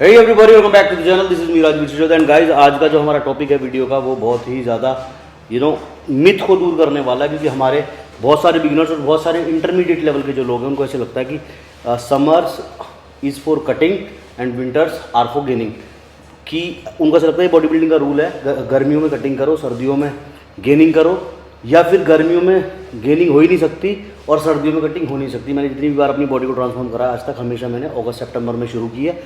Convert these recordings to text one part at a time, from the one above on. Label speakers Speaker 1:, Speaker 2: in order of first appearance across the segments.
Speaker 1: Hey everybody, welcome back to the channel. This is me Rajveer and guys, आज का जो हमारा टॉपिक है वीडियो का वो बहुत ही ज़्यादा मिथ को दूर करने वाला है, क्योंकि हमारे बहुत सारे बिगिनर्स और बहुत सारे इंटरमीडिएट लेवल के जो लोग हैं उनको ऐसे लगता है कि summers is for cutting and winters are for gaining. कि उनको ऐसा लगता है बॉडी बिल्डिंग का रूल है, गर्मियों में कटिंग करो, सर्दियों में गेनिंग करो, या फिर गर्मियों में गेनिंग हो ही नहीं सकती और सर्दियों में कटिंग हो नहीं सकती। मैंने जितनी भी बार अपनी बॉडी को ट्रांसफॉर्म करा आज तक, हमेशा मैंने अगस्त सितंबर में शुरू की है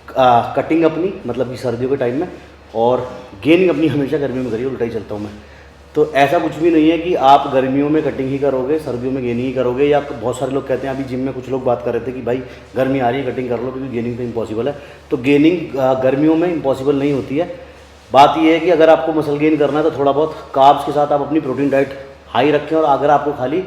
Speaker 1: कटिंग अपनी, मतलब कि सर्दियों के टाइम में, और गेनिंग अपनी हमेशा गर्मियों में करिए। उल्टा ही चलता हूँ मैं। तो ऐसा कुछ भी नहीं है कि आप गर्मियों में कटिंग ही करोगे, सर्दियों में गेनिंग ही करोगे। या बहुत सारे लोग कहते हैं, अभी जिम में कुछ लोग बात कर रहे थे कि भाई गर्मी आ रही है कटिंग कर लो क्योंकि गेनिंग तो इम्पॉसिबल है। तो गेनिंग गर्मियों में इम्पॉसिबल नहीं होती है। बात यह है कि अगर आपको मसल गेन करना है तो थोड़ा बहुत कार्ब्स के साथ आप अपनी प्रोटीन डाइट हाई रखें, और अगर आपको खाली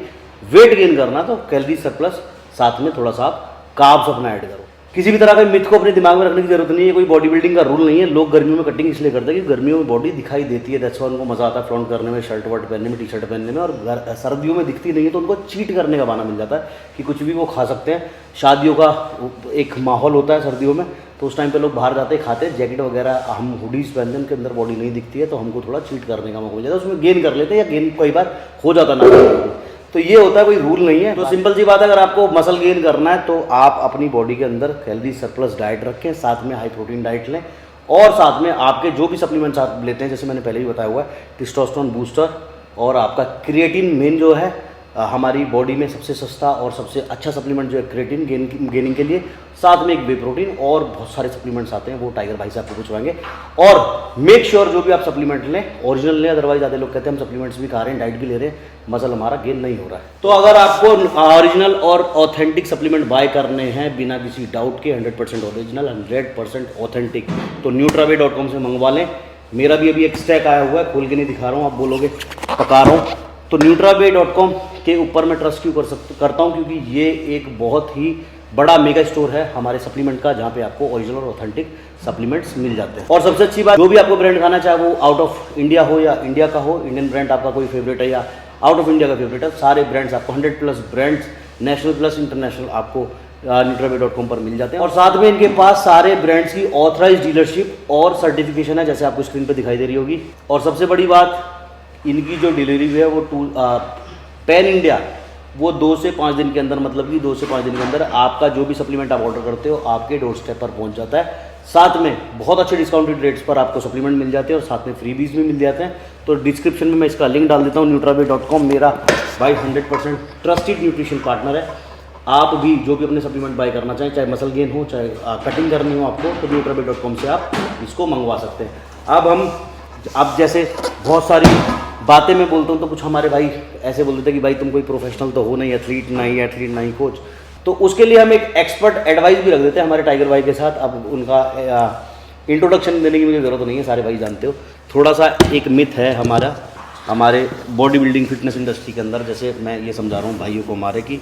Speaker 1: वेट गेन करना है तो कैलोरी सरप्लस साथ में थोड़ा सा आप कार्ब्स अपना ऐड करो। किसी भी तरह का मिथ को अपने दिमाग में रखने की जरूरत नहीं है। कोई बॉडी बिल्डिंग का रूल नहीं है। लोग गर्मियों में कटिंग इसलिए करते हैं कि गर्मियों में बॉडी दिखाई देती है, दैट्स व्हाई उनको मजा आता है फ्लॉन्ट करने में, शर्ट वर्ट पहनने में, टी शर्ट पहनने में। और सर्दियों में दिखती नहीं है तो उनको चीट करने का बहाना मिल जाता है कि कुछ भी वो खा सकते हैं। शादियों का एक माहौल होता है सर्दियों में, तो उस टाइम पे लोग बाहर जाते खाते हैं, जैकेट वगैरह हम हुडीज पहनते हैं, उनके अंदर बॉडी नहीं दिखती है, तो हमको थोड़ा चीट करने का मौका मिल जाता है। उसमें गेन कर लेते हैं, या गेन कई बार हो जाता ना। तो ये होता है, कोई रूल नहीं है। तो सिंपल सी बात है, अगर आपको मसल गेन करना है तो आप अपनी बॉडी के अंदर कैलोरी सरप्लस डाइट रखें, साथ में हाई प्रोटीन डाइट लें, और साथ में आपके जो भी सप्लीमेंट्स आप लेते हैं, जैसे मैंने पहले ही बताया हुआ है, टेस्टोस्टेरोन बूस्टर और आपका क्रिएटिन मेन जो है हमारी बॉडी में सबसे सस्ता और सबसे अच्छा सप्लीमेंट जो है क्रिएटिन गेनिंग के लिए, साथ में एक वे प्रोटीन, और बहुत सारे सप्लीमेंट्स आते हैं, वो टाइगर भाई से आपको पूछवाएंगे। और मेक श्योर जो भी आप सप्लीमेंट लें ओरिजिनल लें, अदरवाइज ज़्यादा लोग कहते हैं हम सप्लीमेंट्स भी खा रहे हैं, डाइट भी ले रहे हैं, मसल हमारा गेन नहीं हो रहा है। तो अगर आपको ओरिजिनल और ऑथेंटिक सप्लीमेंट बाय करने हैं बिना किसी डाउट के, 100% ओरिजिनल 100% ऑथेंटिक, तो nutraवे.com से मंगवा लें। मेरा भी अभी एक स्टैक आया हुआ है, खोल के नहीं दिखा रहा हूँ, आप बोलोगे पका रहा हूँ। तो nutraवे.com के ऊपर मैं ट्रस्ट क्यों करता हूँ, क्योंकि ये एक बहुत ही बड़ा मेगा स्टोर है हमारे सप्लीमेंट का, जहाँ पे आपको ओरिजिनल और ऑथेंटिक सप्लीमेंट्स मिल जाते हैं। और सबसे अच्छी बात, जो भी आपको ब्रांड खाना चाहे वो आउट ऑफ इंडिया हो या इंडिया का हो, इंडियन ब्रांड आपका कोई फेवरेट है या आउट ऑफ इंडिया का फेवरेट है, सारे ब्रांड्स आपको 100+ ब्रांड्स नेशनल प्लस इंटरनेशनल आपको nutraवे.com पर मिल जाते हैं। और साथ में इनके पास सारे ब्रांड्स की ऑथराइज डीलरशिप और सर्टिफिकेशन है, जैसे आपको स्क्रीन पर दिखाई दे रही होगी। और सबसे बड़ी बात, इनकी जो डिलीवरी है वो पैन इंडिया, वो 2 से 5 दिन के अंदर, मतलब कि 2 से 5 दिन के अंदर आपका जो भी सप्लीमेंट आप ऑर्डर करते हो आपके डोर स्टेप पर पहुंच जाता है। साथ में बहुत अच्छे डिस्काउंटेड रेट्स पर आपको सप्लीमेंट मिल जाते हैं, और साथ में फ्रीबीज भी मिल जाते हैं। तो डिस्क्रिप्शन में मैं इसका लिंक डाल देता हूँ। nutraवे.com मेरा भाई 100% ट्रस्टेड न्यूट्रिशन पार्टनर है। आप भी जो भी अपने सप्लीमेंट बाय करना चाहें, चाहे मसल गेन हो, चाहे कटिंग करनी हो आपको, तो nutraवे.com से आप इसको मंगवा सकते हैं। अब जैसे बहुत सारी बातें मैं बोलता हूँ तो कुछ हमारे भाई ऐसे बोल देते हैं कि भाई तुम कोई प्रोफेशनल तो हो नहीं, एथलीट नहीं कोच, तो उसके लिए हम एक एक्सपर्ट एडवाइस भी रख देते हैं हमारे टाइगर भाई के साथ। अब उनका इंट्रोडक्शन देने की मुझे ज़रूरत नहीं है, सारे भाई जानते हो। थोड़ा सा एक मिथ है हमारे बॉडी बिल्डिंग फिटनेस इंडस्ट्री के अंदर, जैसे मैं ये समझा रहा हूँ भाइयों को हमारे कि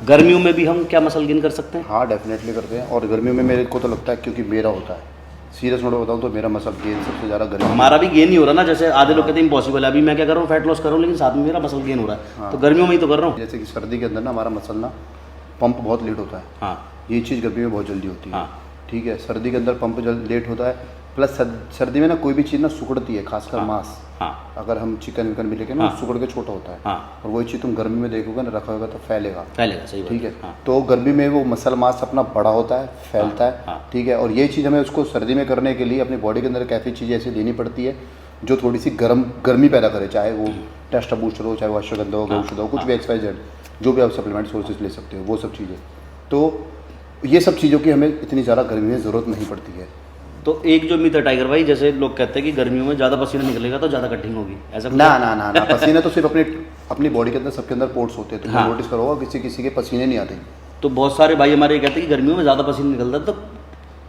Speaker 1: गर्मियों में भी हम क्या मसल गेन कर सकते हैं?
Speaker 2: हाँ, डेफिनेटली करते हैं। और गर्मियों में मेरे को तो लगता है, क्योंकि मेरा होता है, सीरियस नोट बताऊँ तो मेरा मसल गेन सबसे ज़्यादा गर्मी।
Speaker 1: हमारा भी गेन नहीं हो रहा ना, जैसे आधे लोग कहते हैं इम्पॉसिबल है। अभी मैं क्या कर रहा हूँ, फैट लॉस कर रहा हूँ, लेकिन साथ में मेरा मसल गेन हो रहा है। हाँ। तो गर्मियों में ही तो कर रहा हूँ।
Speaker 2: जैसे कि सर्दी के अंदर ना हमारा मसल ना पंप बहुत लेट होता है। हाँ, ये चीज़ गर्मी में बहुत जल्दी होती है। हाँ, ठीक है। सर्दी के अंदर पंप लेट होता है, प्लस सर्दी में ना कोई भी चीज़ ना सुकड़ती है, खासकर मांस। हाँ, अगर हम चिकन विकन भी लेके ना, सुकड़ के छोटा होता है। हाँ, और वही चीज़ तुम गर्मी में देखोगे ना, रखा होगा तो फैलेगा। सही, ठीक है। हाँ, तो गर्मी में वो मसल मास अपना बड़ा होता है, फैलता है। हाँ, ठीक है। और ये चीज़ हमें उसको सर्दी में करने के लिए अपनी बॉडी के अंदर कैसी चीज़ें ऐसी लेनी पड़ती है जो थोड़ी सी गर्मी पैदा करे, चाहे वो टेस्ट बूस्टर हो, चाहे वो अश्वगंधा हो, गौशुद्ध हो, कुछ भी XYZ जो भी आप सप्लीमेंट सोर्सेज ले सकते हो, वो सब चीज़ें। तो ये सब चीज़ों की हमें इतनी ज़्यादा गर्मी में ज़रूरत नहीं पड़ती है।
Speaker 1: तो एक जो मिथ है टाइगर भाई, जैसे लोग कहते हैं कि गर्मियों में ज़्यादा पसीना निकलेगा तो ज़्यादा कटिंग होगी, ऐसा
Speaker 2: ना पसीना तो सिर्फ अपनी बॉडी के अंदर, सबके अंदर पोर्ट्स होते हैं। तो हाँ, नोटिस करोगा किसी के पसीने नहीं आते।
Speaker 1: तो बहुत सारे भाई हमारे कहते हैं कि गर्मियों में ज़्यादा पसीना निकलता है तो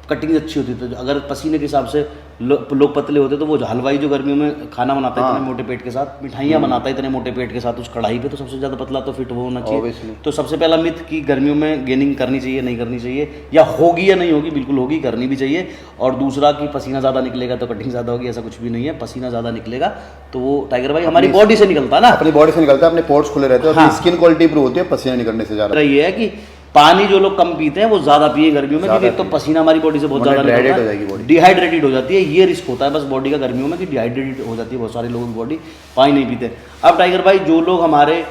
Speaker 1: कटिंग अच्छी होती है। तो अगर पसीने के हिसाब से लोग पतले होते तो वो हलवाई जो गर्मियों में खाना बनाता है इतने मोटे पेट के साथ, मिठाइयाँ बनाता है इतने मोटे पेट के साथ, उस कढ़ाई पे तो सबसे ज़्यादा पतला तो फिट वो होना चाहिए। तो सबसे पहला मिथ कि गर्मियों में गेनिंग करनी चाहिए, नहीं करनी चाहिए, या होगी या नहीं होगी, बिल्कुल होगी, करनी भी चाहिए। और दूसरा कि पसीना ज़्यादा निकलेगा तो कटिंग ज़्यादा होगी, ऐसा कुछ भी नहीं है। पसीना ज़्यादा निकलेगा तो वो टाइगर भाई हमारी बॉडी से निकलता है ना,
Speaker 2: अपनी बॉडी से निकलता है, अपने पोर्ट्स खुले रहते हैं, स्किन क्वालिटी इंप्रूव होती है पसीना निकलने से ज़्यादा।
Speaker 1: ये है कि पानी जो लोग कम पीते हैं वो ज्यादा पिए गर्मियों में, क्योंकि एक तो पसीना हमारी बॉडी से बहुत ज्यादा
Speaker 2: डिहाइड्रेट हो जाएगी बॉडी,
Speaker 1: डिहाइड्रेटेड हो जाती है। ये रिस्क होता है बस बॉडी का गर्मियों में कि डिहाइड्रेटेड हो जाती है बहुत सारे लोगों की बॉडी, पानी नहीं पीते। अब टाइगर भाई जो लोग हमारे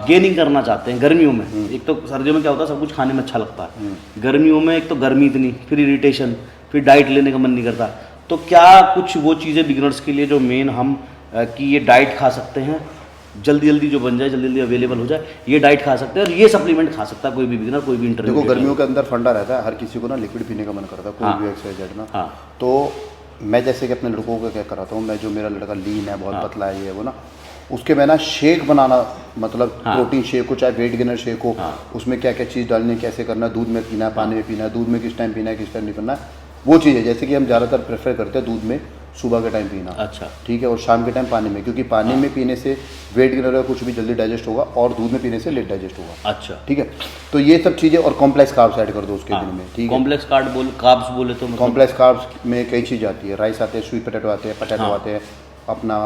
Speaker 1: गेनिंग करना चाहते हैं गर्मियों में, एक तो सर्दियों में क्या होता है सब कुछ खाने में अच्छा लगता है, गर्मियों में एक तो गर्मी इतनी, फिर इरिटेशन, फिर डाइट लेने का मन नहीं करता। तो क्या कुछ वो चीज़ें बिगिनर्स के लिए जो मेन हम कि ये डाइट खा सकते हैं, जल्दी जल्दी जो बन जाए, जल्दी जल्दी अवेलेबल हो जाए, ये डाइट खा सकते हैं और ये सप्लीमेंट खा सकता है कोई भी बिगिनर, कोई भी इंटरव्यू।
Speaker 2: देखो गर्मियों के अंदर फंडा रहता है, हर किसी को ना लिक्विड पीने का मन करता है, कोई भी एक्सरसाइज ना। तो मैं जैसे कि अपने लड़कों को क्या कराता हूँ, मैं जो मेरा लड़का लीन है, बहुत पतला है, ये वो ना, उसके मैं ना शेक बनाना, मतलब प्रोटीन शेक हो चाहे वेट गेनर शेक हो, उसमें क्या क्या चीज़ डालनी है, कैसे करना है, दूध में पीना है, पानी में पीना है, दूध में किस टाइम पीना है, किस टाइम नहीं पीना है, वो चीज़ है। जैसे कि हम ज़्यादातर प्रेफर करते हैं दूध में सुबह के टाइम पीना,
Speaker 1: अच्छा
Speaker 2: ठीक है, और शाम के टाइम पानी में, क्योंकि पानी में पीने से वेट गेनर का कुछ भी जल्दी डाइजेस्ट होगा और दूध में पीने से लेट डाइजेस्ट होगा।
Speaker 1: अच्छा
Speaker 2: ठीक है, तो ये सब चीज़ें, और कॉम्प्लेक्स कार्ब्स ऐड कर दो उसके दिन में, ठीक है।
Speaker 1: कॉम्प्लेक्स कार्ब्स बोले तो मतलब
Speaker 2: कॉम्प्लेक्स कार्ब्स में कई चीज़ आती है, राइस आते हैं, स्वीट पोटैटो आते हैं, पोटैटो आते हैं, अपना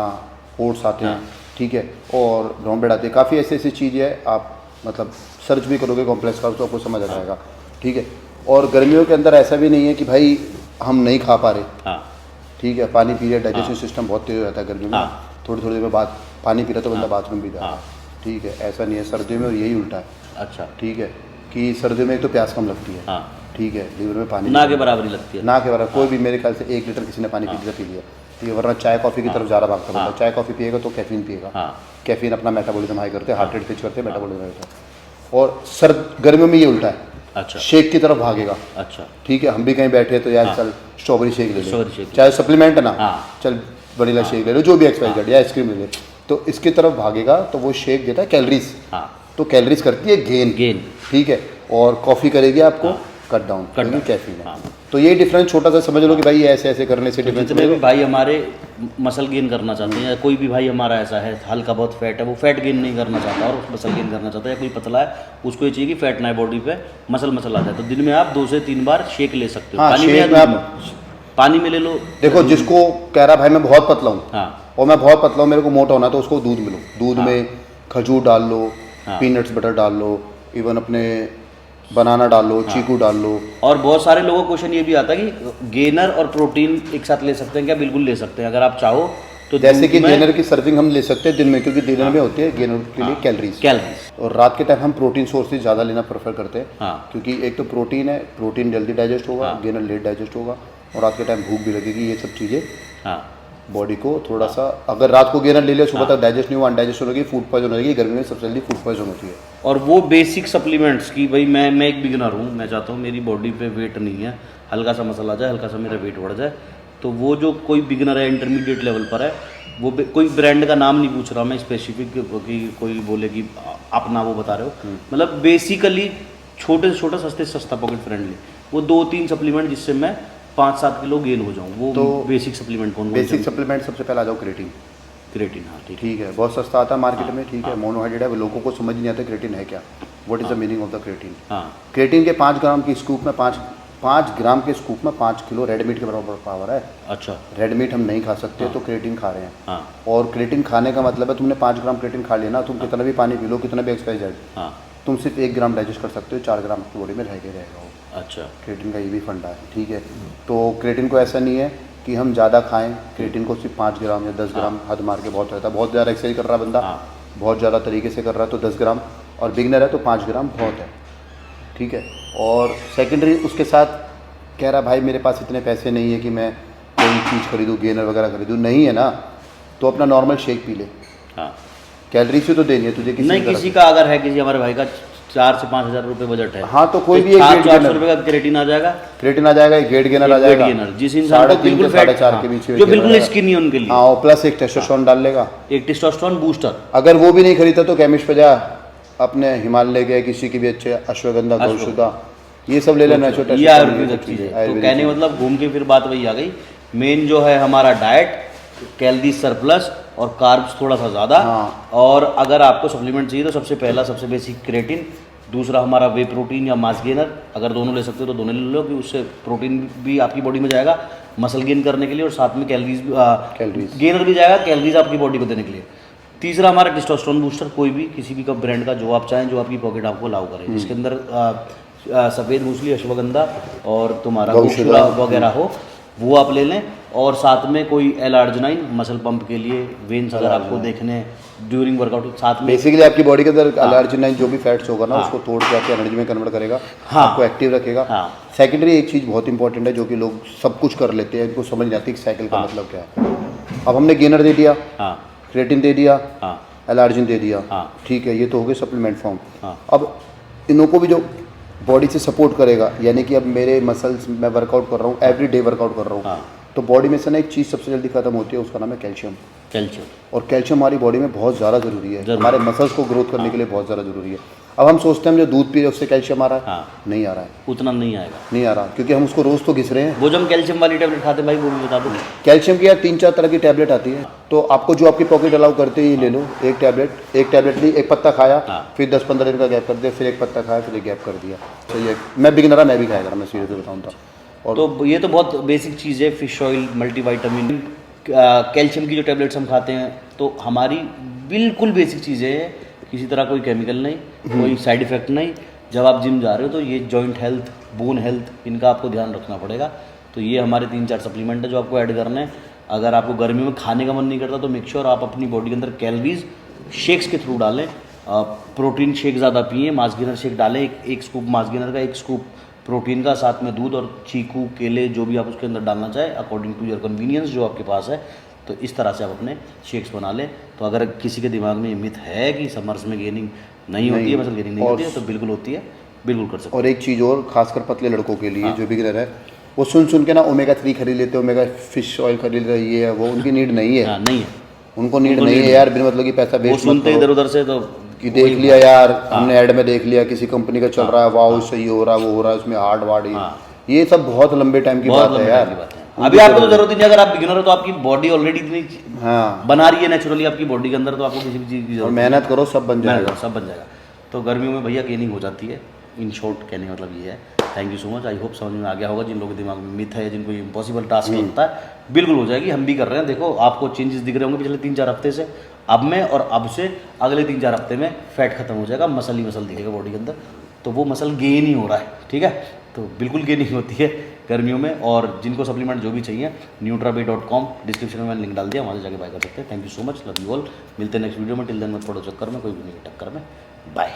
Speaker 2: ओट्स आते हैं, ठीक है, और ब्राउन ब्रेड आते हैं, काफ़ी ऐसी ऐसी चीज़ें है, आप मतलब सर्च भी करोगे कॉम्प्लेक्स कार्ब्स तो आपको समझ आ जाएगा, ठीक है। और गर्मियों के अंदर ऐसा भी नहीं है कि भाई हम नहीं खा पा रहे, ठीक है, पानी पी रहे, डाइजेशन सिस्टम बहुत तेज हो जाता है गर्मियों में, थोड़ी थोड़ी देर में बाद पानी पी रहा तो बंदा बाथरूम भी जा रहा है, ठीक है, ऐसा नहीं है सर्दियों में, और यही उल्टा है।
Speaker 1: अच्छा
Speaker 2: ठीक है, कि सर्दियों में एक तो प्यास कम लगती है, ठीक है, लीवर में पानी
Speaker 1: ना के बराबरी लगती है,
Speaker 2: ना के बराबर, कोई भी मेरे ख्याल से 1 लीटर किसी ने पानी पी लिया, ठीक है, वरना चाय कॉफ़ी की तरफ ज़्यादा भागता है, चाय कॉफ़ी पिएगा तो कैफीन पिएगा, कैफीन अपना मेटाबॉलिज्म हाई करते हैं, हार्ट रेट तेज करते हैं, मेटाबॉलिज्म हाई होता है। और गर्मियों में ये उल्टा है,
Speaker 1: अच्छा
Speaker 2: शेक की तरफ भागेगा,
Speaker 1: अच्छा,
Speaker 2: ठीक है, हम भी कहीं बैठे तो यार चल स्ट्रॉबेरी शेक ले ले,
Speaker 1: शेक
Speaker 2: चाहे सप्लीमेंट है ना, चल वनीला शेक ले लो, जो भी एक्सपायरी या आइसक्रीम ले ले, तो इसकी तरफ भागेगा, तो वो शेक देता है कैलोरीज, तो कैलोरीज करती है गेन, ठीक है, और कॉफ़ी करेगी आपको कट डाउन, क्योंकि कैफीन है। तो ये डिफरेंस छोटा सा समझ लो कि भाई ऐसे ऐसे करने से डिफरेंस।
Speaker 1: जितने भी भाई हमारे मसल गेन करना चाहते हैं, या कोई भी भाई हमारा ऐसा है हल्का बहुत फैट है, वो फैट गेन नहीं करना चाहता और मसल गेन करना चाहता है, या कोई पतला है उसको ये चाहिए कि फैट ना बॉडी पे मसल आ जाए, तो दिन में आप 2 से 3 बार शेक ले सकते हो। पानी में ले लो।
Speaker 2: देखो जिसको कह रहा भाई मैं बहुत पतला हूँ और मैं बहुत पतला हूँ, मेरे को मोटा होना, तो उसको दूध में लो, दूध में खजूर डाल लो, पीनट्स बटर डाल लो, इवन अपने बनाना डाल लो, चीकू डाल लो।
Speaker 1: और बहुत सारे लोगों को क्वेश्चन ये भी आता है कि गेनर और प्रोटीन एक साथ ले सकते हैं क्या? बिल्कुल ले सकते हैं, अगर आप चाहो तो।
Speaker 2: जैसे कि गेनर की सर्विंग हम ले सकते हैं दिन में, क्योंकि गेनर में होती है गेनर के लिए कैलोरीज, और रात के टाइम हम प्रोटीन सोर्सेज ज़्यादा लेना प्रेफर करते हैं, क्योंकि एक तो प्रोटीन है, प्रोटीन जल्दी डाइजेस्ट होगा, गेनर लेट डाइजेस्ट होगा, और रात के टाइम भूख भी लगेगी, ये सब चीज़ें बॉडी को थोड़ा सा, अगर रात को गेनर ले लिया सुबह तक डाइजेस्ट नहीं हुआ, अनडाइजेस्ट हो जाएगी, फूड पॉइजन हो जाएगी। गर्मी में सबसे जल्दी फूड पॉइजन होती है।
Speaker 1: और वो बेसिक सप्लीमेंट्स की, भाई मैं एक बिगिनर हूँ, मैं चाहता हूँ मेरी बॉडी पे वेट नहीं है, हल्का सा मसल आ जाए, हल्का सा मेरा वेट बढ़ जाए, तो वो जो कोई बिगिनर है इंटरमीडिएट लेवल पर है, वो कोई ब्रांड का नाम नहीं पूछ रहा मैं स्पेसिफिक कि कोई बोले कि अपना वो बता रहे हो, मतलब बेसिकली छोटे से छोटा सस्ते से सस्ता पॉकेट फ्रेंडली वो 2-3 सप्लीमेंट जिससे मैं 5-7 किलो गेन हो जाऊँ, वो तो बेसिक सप्लीमेंट कौन?
Speaker 2: बेसिक सप्लीमेंट सबसे पहले आ जाओ क्रेटीन।
Speaker 1: हाँ
Speaker 2: ठीक है, बहुत सस्ता आता है मार्केट में, ठीक है, मोनोहाइड्रेट है, लोगों को समझ नहीं आता क्रेटीन है क्या, what is the meaning of the creatine. Creatine के 5 ग्राम की स्कूप में 5 ग्राम के स्कूप में 5 किलो रेड मीट के बराबर पावर है। अच्छा, रेड मीट हम नहीं खा सकते तो क्रेटीन खा रहे हैं, और क्रेटीन खाने का मतलब है तुमने 5 ग्राम क्रेटीन खा लिया ना, तुम कितना भी पानी पी लो, कितना भी एक्सरसाइज, तुम सिर्फ 1 ग्राम डाइजेस्ट कर सकते हो, 4 ग्राम आपकी बॉडी में रह के रहेगा वो। अच्छा, क्रेटीन का ये भी फंडा है, ठीक है। तो क्रेटीन को ऐसा नहीं है कि हम ज़्यादा खाएं, क्रेटीन को सिर्फ 5 ग्राम या 10 ग्राम हद मार के बहुत रहता है। बहुत ज़्यादा एक्सरसाइज कर रहा बंदा, बहुत ज़्यादा तरीके से कर रहा है तो 10 ग्राम, और बिगनर है तो 5 ग्राम बहुत है, ठीक है। और सेकेंडरी उसके साथ कह रहा भाई मेरे पास इतने पैसे नहीं है कि मैं कोई चीज़ खरीदूँ, गेनर वगैरह खरीदूँ, नहीं है ना, तो अपना नॉर्मल शेक पी ले। कैलोरी से तो देनी है तुझे,
Speaker 1: किसी का अगर है, किसी हमारे भाई का 4 से 5 हज़ार रुपये बजट है,
Speaker 2: हाँ, तो कोई भी
Speaker 1: 400 रुपये का क्रेटीन आ जाएगा,
Speaker 2: एक गेट गेनर आ जाएगा,
Speaker 1: जिस इंसान को बिल्कुल
Speaker 2: 4.5 के बीच में,
Speaker 1: जो बिल्कुल स्किनी है उनके लिए,
Speaker 2: हाँ, प्लस एक टेस्टोस्टेरोन डाल लेगा, एक
Speaker 1: टेस्टोस्टेरोन बूस्टर।
Speaker 2: अगर वो भी नहीं खरीदा तो केमिस्ट पे जा, अपने हिमालय गए, किसी की भी अच्छे अश्वगंधा, गौशुदा, ये सब ले लेना, छोटा
Speaker 1: ये आयुर्वेदिक चीज़ है। तो कहने मतलब घूम के फिर बात वही आ गई, मेन जो है हमारा डाइट, कैलोरी सरप्लस और कार्ब्स थोड़ा सा ज़्यादा, और अगर आपको सप्लीमेंट चाहिए तो सबसे पहला सबसे बेसिक क्रेटीन, दूसरा हमारा वे प्रोटीन या मास गेनर, अगर दोनों ले सकते हो तो दोनों ले लो, कि उससे प्रोटीन भी आपकी बॉडी में जाएगा मसल गेन करने के लिए, और साथ में कैलोरीज गेनर भी जाएगा कैलोरीज आपकी बॉडी को देने के लिए। तीसरा हमारा टेस्टोस्टेरोन बूस्टर, कोई भी किसी भी ब्रांड का जो आप चाहें, जो आपकी पॉकेट आपको अलाउ करे, जिसके अंदर सफ़ेद मूसली, अश्वगंधा और तुम्हारा गौशूरा वगैरह हो, वो आप ले लें। और साथ में कोई L-arginine मसल पंप के लिए, वेन्स अगर आपको देखने हैं ड्यूरिंग वर्कआउट, साथ में
Speaker 2: बेसिकली आपकी बॉडी के अंदर L-arginine जो भी फैट्स होगा ना, उसको तोड़ के आपकी एनर्जी में कन्वर्ट करेगा, आपको एक्टिव रखेगा। सेकेंडरी एक चीज़ बहुत इंपॉर्टेंट है जो कि लोग सब कुछ कर लेते हैं, इनको समझ नहीं आती कि साइकिल का मतलब क्या है। अब हमने गेनर दे दिया, क्रेटिन दे दिया, L-arginine दे दिया, ठीक है, ये तो हो गए सप्लीमेंट फॉर्म। अब इनों को भी जो बॉडी से सपोर्ट करेगा, यानी कि अब मेरे मसल्स, मैं वर्कआउट कर रहा हूँ, एवरी डे वर्कआउट कर रहा हूँ, तो बॉडी में से ना एक चीज़ सबसे जल्दी खत्म होती है, उसका नाम है कैल्शियम। और कैल्शियम हमारी बॉडी में बहुत ज़्यादा ज़रूरी है, हमारे मसल्स को ग्रोथ करने के लिए बहुत ज़्यादा ज़रूरी है। अब हम सोचते हैं हम जो दूध पी रहे हैं उससे कैल्शियम आ रहा है, नहीं आ रहा है,
Speaker 1: उतना नहीं आएगा,
Speaker 2: नहीं आ रहा, क्योंकि हम उसको रोज़ तो घिस रहे हैं।
Speaker 1: वो जो हम कैल्शियम वाली टैबलेट खाते हैं भाई, वो भी बता दो।
Speaker 2: कैल्शियम की यार 3-4 तरह की टैबलेट आती है, तो आपको जो आपकी पॉकेट अलाउ करते हैं ये ले लो। एक टैबलेट ली, एक पत्ता खाया, फिर 10-15 दिन का गैप कर दिया, फिर एक पत्ता खाया, फिर एक गैप कर दिया। तो ये मैं बिगिनर मैं भी खाया करा, मैं सीरियसली बताऊँ तो।
Speaker 1: और तो ये तो बहुत बेसिक चीज़ है, फिश ऑयल, मल्टीविटामिन, कैल्शियम की जो टैबलेट्स हम खाते हैं, तो हमारी बिल्कुल बेसिक चीज़ें हैं, किसी तरह कोई केमिकल नहीं, कोई साइड इफ़ेक्ट नहीं। जब आप जिम जा रहे हो तो ये जॉइंट हेल्थ, बोन हेल्थ, इनका आपको ध्यान रखना पड़ेगा। तो ये हमारे 3-4 सप्लीमेंट है जो आपको ऐड करने हैं। अगर आपको गर्मियों में खाने का मन नहीं करता तो मेक श्योर आप अपनी बॉडी के अंदर कैलोरीज शेक्स के थ्रू डालें। प्रोटीन शेक ज़्यादा पिए, मास गेनर शेक डालें, एक स्कूप मास गेनर का, एक स्कूप प्रोटीन का, साथ में दूध और चीकू, केले, जो भी आप उसके अंदर डालना चाहें अकॉर्डिंग टू योर कन्वीनियंस जो आपके पास है। तो इस तरह से आप अपने शेक्स बना लें। तो अगर किसी के दिमाग में ये मिथ है कि समर्स में गेनिंग नहीं होती है, मसल गेनिंग नहीं होती है, तो बिल्कुल होती है, बिल्कुल कर सकते हैं।
Speaker 2: और एक चीज़ और, खासकर पतले लड़कों के लिए जो बिगिनर है, वो सुन के ना ओमेगा 3 खरीद लेते हैं, ओमेगा फिश ऑयल खरीद रहे, ये है वो, उनकी नीड नहीं है।
Speaker 1: नहीं है,
Speaker 2: उनको नीड नहीं है यार, बिन मतलब की पैसा वेस्ट मत
Speaker 1: सुनते इधर उधर से तो
Speaker 2: कि देख लिया यार, हमने ऐड में देख लिया किसी कंपनी का चल रहा है, वाह सही हो रहा है, वो हो रहा है, उसमें हार्ड वार्ड, ये सब बहुत लंबे टाइम की बात है यार।
Speaker 1: अभी आपको तो जरूरत नहीं है, अगर आप बिगिनर हो तो आपकी बॉडी ऑलरेडी इतनी बना रही है नेचुरली आपकी बॉडी के अंदर, तो आपको किसी भी चीज़ की जरूरत,
Speaker 2: मेहनत करो सब बन जाएगा,
Speaker 1: सब बन जाएगा। तो गर्मियों में भैया गेनिंग हो जाती है, इन शॉर्ट कहने का मतलब ये है। Thank you so much, I hope समझ में आ गया होगा। जिन लोगों के दिमाग में मिथ है, जिनको इम्पॉसिबल टास्क लगता है, बिल्कुल हो जाएगी, हम भी कर रहे हैं। देखो आपको चेंजेस दिख रहे होंगे पिछले 3-4 हफ्ते से, अब में, और अब से अगले 3-4 हफ्ते में फैट खत्म हो जाएगा, मसल ही मसल दिखेगा बॉडी के अंदर, तो वो मसल गेन ही हो रहा है, ठीक है। तो बिल्कुल गेनिंग होती है गर्मियों में। और जिनको सप्लीमेंट जो भी चाहिए, nutrabay.com, डिस्क्रिप्शन में मैंने लिंक डाल दिया, वहाँ से जाके बाय कर सकते हैं। Thank you so much, love you all. मिलते हैं नेक्स्ट वीडियो में, टिल देन मत पड़ो चक्कर में, कोई भी नहीं टक्कर में, बाय।